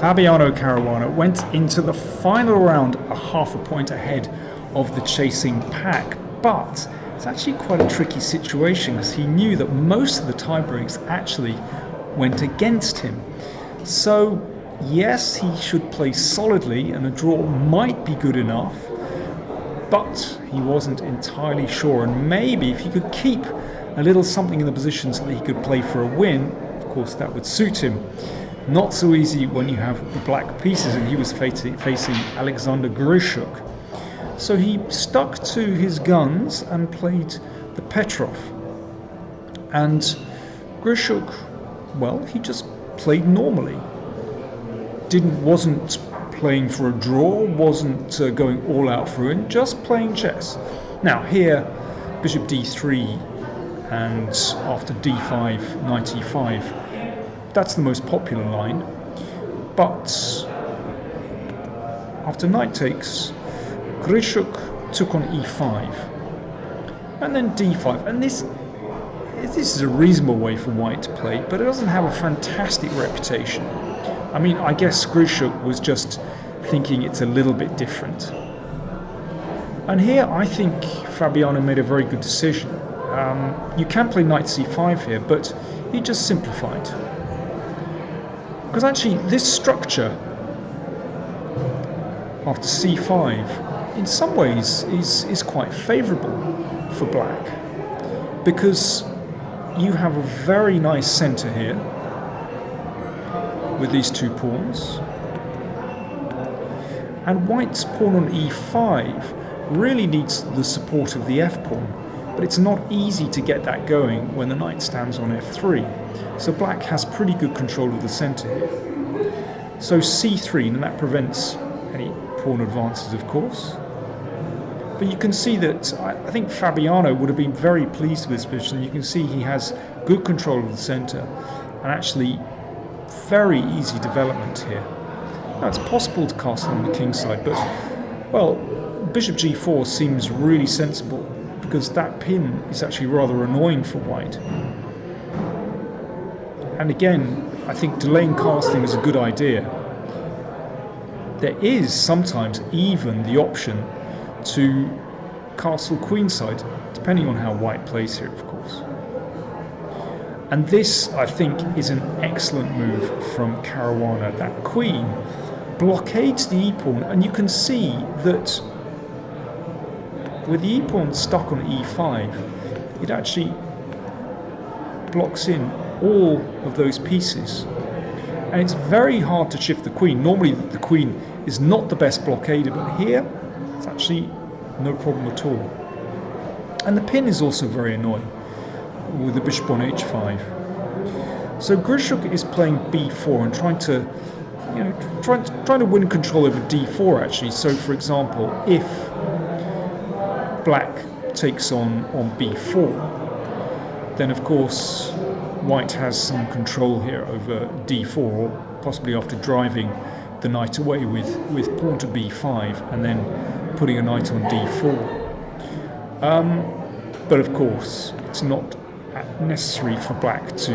Fabiano Caruana went into the final round a half a point ahead of the chasing pack, but it's actually quite a tricky situation as he knew that most of the tiebreaks actually went against him. So yes, he should play solidly and a draw might be good enough, but he wasn't entirely sure, and maybe if he could keep a little something in the position so that he could play for a win, of course that would suit him. Not so easy when you have the black pieces, and he was facing Alexander Grischuk. So he stuck to his guns and played the Petrov. And Grischuk, well, he just played normally. Wasn't playing for a draw, wasn't going all out for it, just playing chess. Now here, bishop d3, and after d5, knight e5. That's the most popular line. But after knight takes, Grischuk took on e5, and then d5. And this is a reasonable way for white to play, but it doesn't have a fantastic reputation. I mean, I guess Grischuk was just thinking it's a little bit different. And here I think Fabiano made a very good decision. You can play knight c5 here, but he just simplified. Because actually this structure after c5 in some ways is quite favourable for black, because you have a very nice centre here with these two pawns, and white's pawn on e5 really needs the support of the f-pawn, but it's not easy to get that going when the knight stands on f3. So black has pretty good control of the centre here. So c3, and that prevents any pawn advances, of course. But you can see that I think Fabiano would have been very pleased with this position. You can see he has good control of the centre, and actually very easy development here. Now it's possible to castle on the king side, but, well, bishop g4 seems really sensible, because that pin is actually rather annoying for white. And again, I think delaying castling is a good idea. There is sometimes even the option to castle queenside, depending on how white plays here, of course. And this, I think, is an excellent move from Caruana. That queen blockades the e-pawn, and you can see that with the e-pawn stuck on e5, it actually blocks in all of those pieces. And it's very hard to shift the queen. Normally the queen is not the best blockader, but here it's actually no problem at all. And the pin is also very annoying with the bishop on h5. So Grischuk is playing b4 and trying to win control over d4 actually. So for example, if black takes on b4, then of course white has some control here over d4, or possibly after driving the knight away with pawn to b5 and then putting a knight on d4. But of course it's not necessary for black to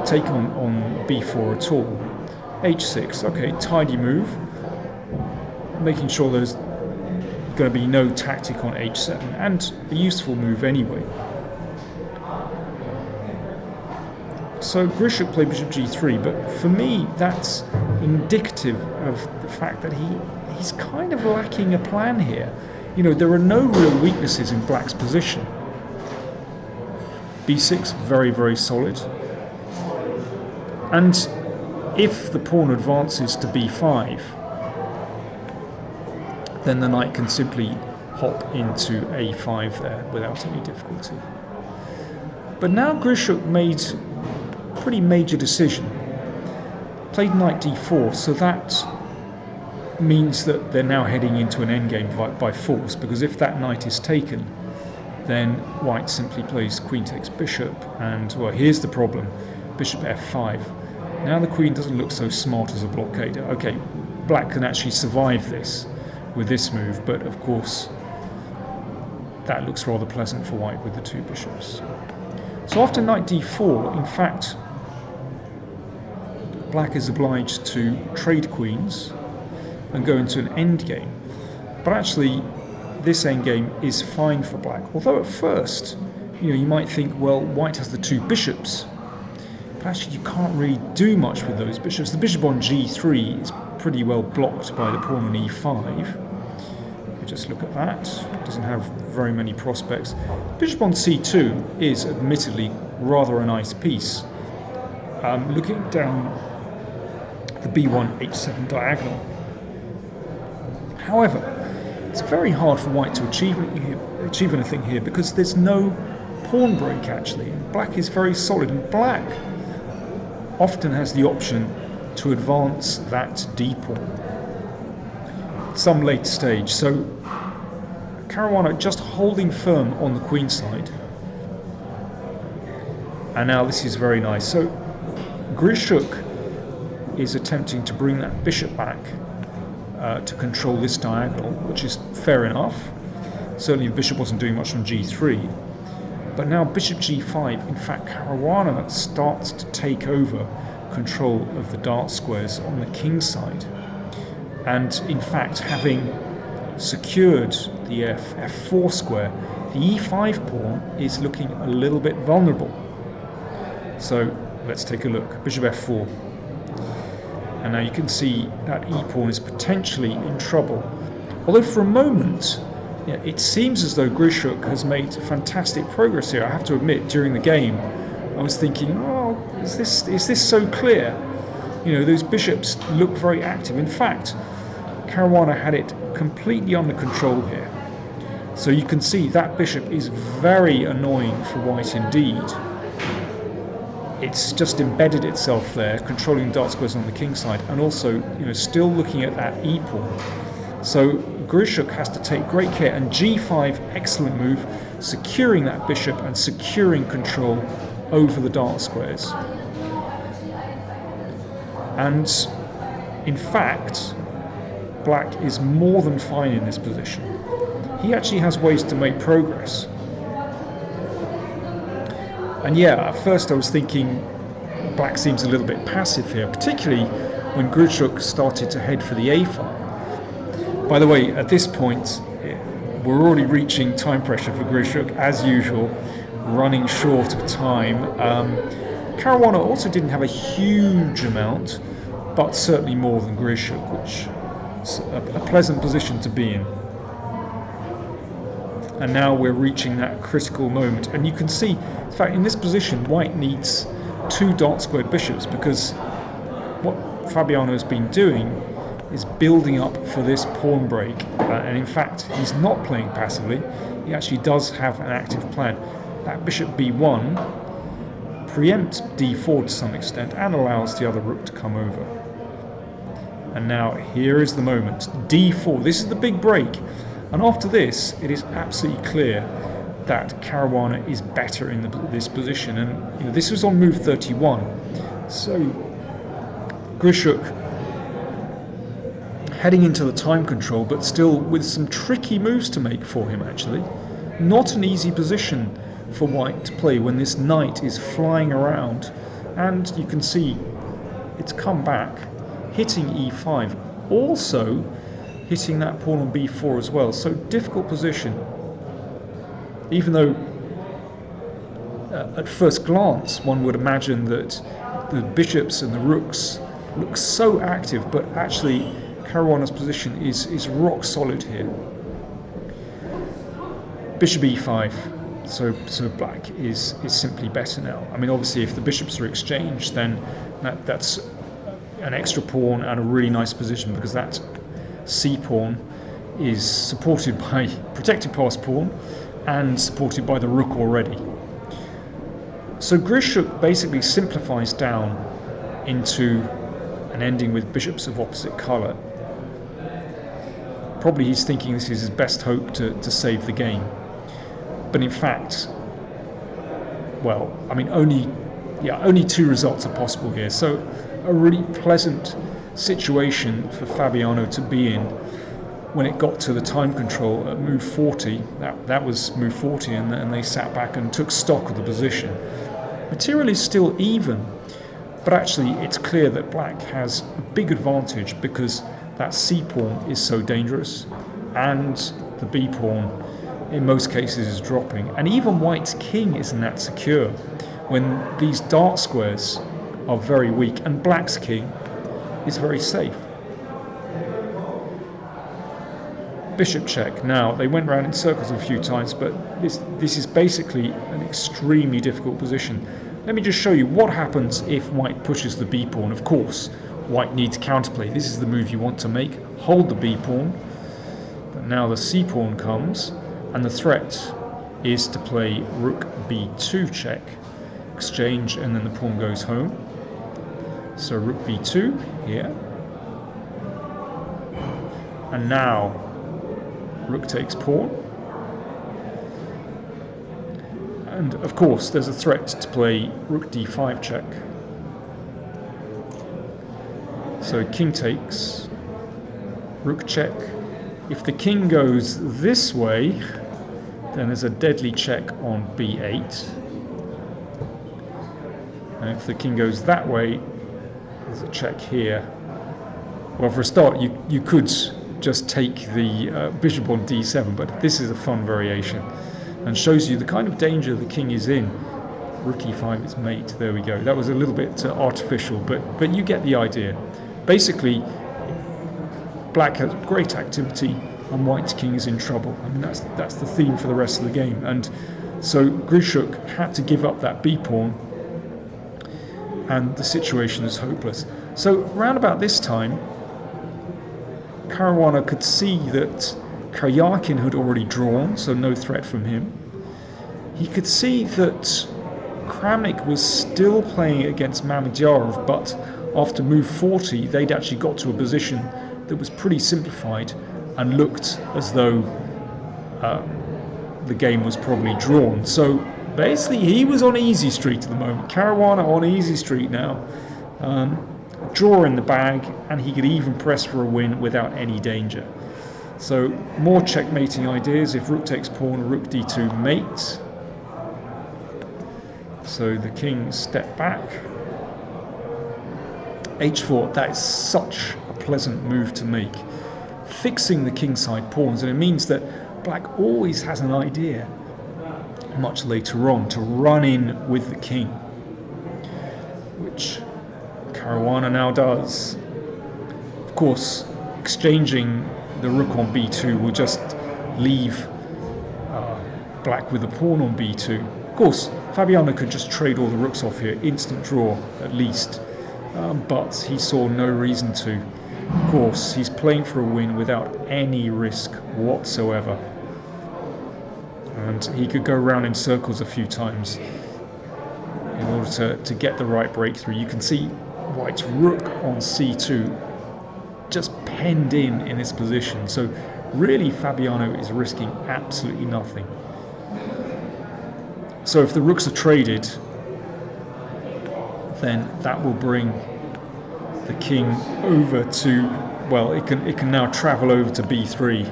take on b4 at all. h6, okay, tidy move, making sure there's going to be no tactic on h7, and a useful move anyway. So Grischuk played bishop g3, but for me that's indicative of the fact that he's kind of lacking a plan here. You know, there are no real weaknesses in black's position. b6, very, very solid. And if the pawn advances to b5, then the knight can simply hop into a5 there without any difficulty. But now Grischuk made a pretty major decision. Played knight d4, so that means that they're now heading into an endgame by force, because if that knight is taken, then white simply plays queen takes bishop, and, well, here's the problem, bishop f5. Now the queen doesn't look so smart as a blockader. Okay, black can actually survive this with this move, but of course that looks rather pleasant for white with the two bishops. So after knight d4, in fact, black is obliged to trade queens and go into an endgame. But actually, this endgame is fine for black. Although at first, you might think, well, white has the two bishops. But actually, you can't really do much with those bishops. The bishop on g3 is pretty well blocked by the pawn on e5. Just look at that. Doesn't have very many prospects. Bishop on c2 is admittedly rather a nice piece. Looking down the b1 h7 diagonal. However, it's very hard for white to achieve anything here because there's no pawn break actually. Black is very solid, and black often has the option to advance that d pawn at some late stage. So Caruana just holding firm on the queen side. And now this is very nice. So Grischuk is attempting to bring that bishop back to control this diagonal, which is fair enough. Certainly the bishop wasn't doing much on g3. But now bishop g5, in fact Caruana starts to take over control of the dart squares on the king side. And in fact, having secured the f4 square, the e5 pawn is looking a little bit vulnerable. So let's take a look. Bishop f4. And now you can see that e-pawn is potentially in trouble. Although for a moment, it seems as though Grischuk has made fantastic progress here. I have to admit, during the game, I was thinking, oh, is this so clear? Those bishops look very active. In fact, Caruana had it completely under control here. So you can see that bishop is very annoying for white indeed. It's just embedded itself there, controlling dart squares on the king side, and also, still looking at that e-pawn. So Grischuk has to take great care, and g5, excellent move, securing that bishop and securing control over the dart squares. And in fact, black is more than fine in this position. He actually has ways to make progress. And at first I was thinking black seems a little bit passive here, particularly when Grischuk started to head for the a file. By the way, at this point, we're already reaching time pressure for Grischuk, as usual, running short of time. Caruana also didn't have a huge amount, but certainly more than Grischuk, which is a pleasant position to be in. And now we're reaching that critical moment, and you can see, in fact, in this position white needs two dart squared bishops, because what Fabiano has been doing is building up for this pawn break, and in fact he's not playing passively. He actually does have an active plan. That bishop b1 preempts d4 to some extent and allows the other rook to come over. And now here is the moment, d4. This is the big break. And after this, it is absolutely clear that Caruana is better in this position. And this was on move 31. So Grischuk heading into the time control, but still with some tricky moves to make for him, actually. Not an easy position for white to play when this knight is flying around. And you can see it's come back, hitting e5. Also hitting that pawn on b4 as well. So difficult position. Even though at first glance one would imagine that the bishops and the rooks look so active, but actually Caruana's position is rock solid here. Bishop e5. So black is simply better now. I mean, obviously if the bishops are exchanged, then that's an extra pawn and a really nice position, because that c-pawn is supported by protected pass pawn and supported by the rook already. So Grischuk basically simplifies down into an ending with bishops of opposite colour. Probably he's thinking this is his best hope to save the game. But in fact, well, I mean, only two results are possible here. So a really pleasant situation for Fabiano to be in when it got to the time control at move 40. That was move 40, and they sat back and took stock of the position. Material is still even, But actually it's clear that black has a big advantage because that c pawn is so dangerous, and the b pawn in most cases is dropping, and even white's king isn't that secure when these dark squares are very weak and black's king is very safe. Bishop check. Now they went round in circles a few times, but this is basically an extremely difficult position. Let me just show you what happens if white pushes the b pawn. Of course white needs counterplay. This is the move you want to make, hold the b pawn, but now the c pawn comes and the threat is to play rook b2 check, exchange, and then the pawn goes home. So rook b2 here, and now rook takes pawn, and of course there's a threat to play rook d5 check. So king takes, rook check. If the king goes this way, then there's a deadly check on b8, and if the king goes that way, there's a check here. Well, for a start you could just take the bishop on d7, but this is a fun variation and shows you the kind of danger the king is in. Rook e5 is mate. There we go. That was a little bit artificial, but you get the idea. Basically black has great activity and white's king is in trouble. I mean that's the theme for the rest of the game, and so Grischuk had to give up that b pawn and the situation is hopeless. So round about this time Caruana could see that Karyakin had already drawn, so no threat from him. He could see that Kramnik was still playing against Mamedyarov, but after move 40 they'd actually got to a position that was pretty simplified and looked as though the game was probably drawn. So basically he was on easy street at the moment. Caruana on easy street now. Draw in the bag, and he could even press for a win without any danger. So more checkmating ideas. If rook takes pawn, rook d2 mate. So the king stepped back. h4, that is such a pleasant move to make, fixing the kingside pawns, and it means that black always has an idea much later on to run in with the king, which Caruana now does. Of course, exchanging the rook on b2 will just leave black with a pawn on b2. Of course, Fabiano could just trade all the rooks off here, instant draw at least, but he saw no reason to. Of course, he's playing for a win without any risk whatsoever, and he could go around in circles a few times in order to get the right breakthrough. You can see white's rook on c2 just penned in this position, so really Fabiano is risking absolutely nothing. So if the rooks are traded, then that will bring the king over to, well, it can now travel over to b3,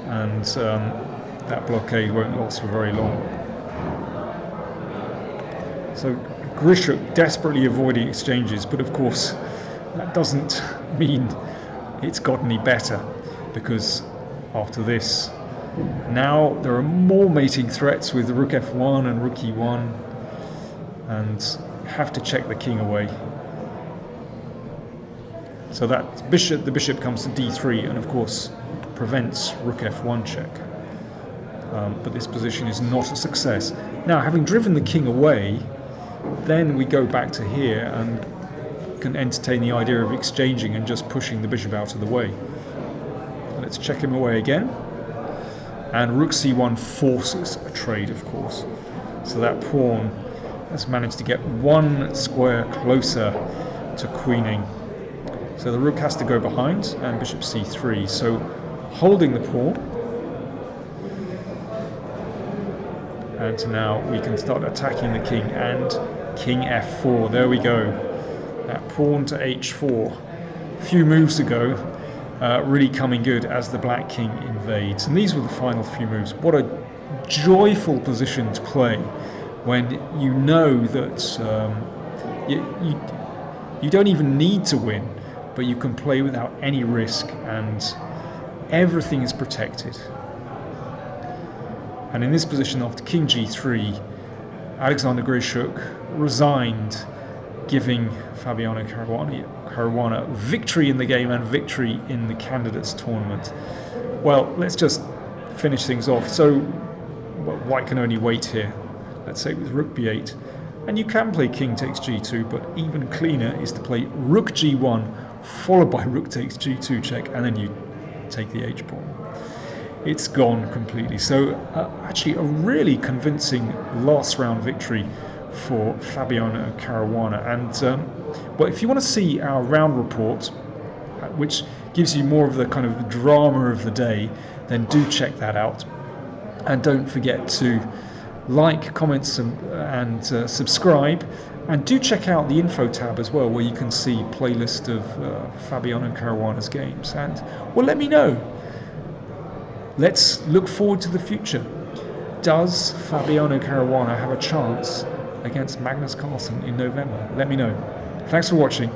and that blockade won't last for very long. So Grischuk desperately avoiding exchanges, but of course that doesn't mean it's got any better, because after this now there are more mating threats with rook f1 and rook e1, and have to check the king away. So that the bishop comes to d3 and of course prevents rook f1 check. But this position is not a success. Now, having driven the king away, then we go back to here and can entertain the idea of exchanging and just pushing the bishop out of the way. Let's check him away again. And rook c1 forces a trade, of course. So that pawn has managed to get one square closer to queening. So the rook has to go behind, and bishop c3. So holding the pawn. And now we can start attacking the king, and king f4. There we go. That pawn to h4. A few moves ago, really coming good as the black king invades. And these were the final few moves. What a joyful position to play when you know that You don't even need to win, but you can play without any risk, and everything is protected. And in this position, after king g3, Alexander Grischuk resigned, giving Fabiano Caruana victory in the game and victory in the candidates tournament. Well, let's just finish things off. So white can only wait here. Let's say with rook b8. And you can play king takes g2, but even cleaner is to play rook g1, followed by rook takes g2 check, and then you take the h-pawn. It's gone completely. So actually a really convincing last round victory for Fabiano Caruana. And well, if you want to see our round report, which gives you more of the kind of drama of the day, then do check that out. And don't forget to like, comment, and subscribe. And do check out the info tab as well, where you can see a playlist of Fabiano Caruana's games. And well, let me know. Let's look forward to the future. Does Fabiano Caruana have a chance against Magnus Carlsen in November? Let me know. Thanks for watching.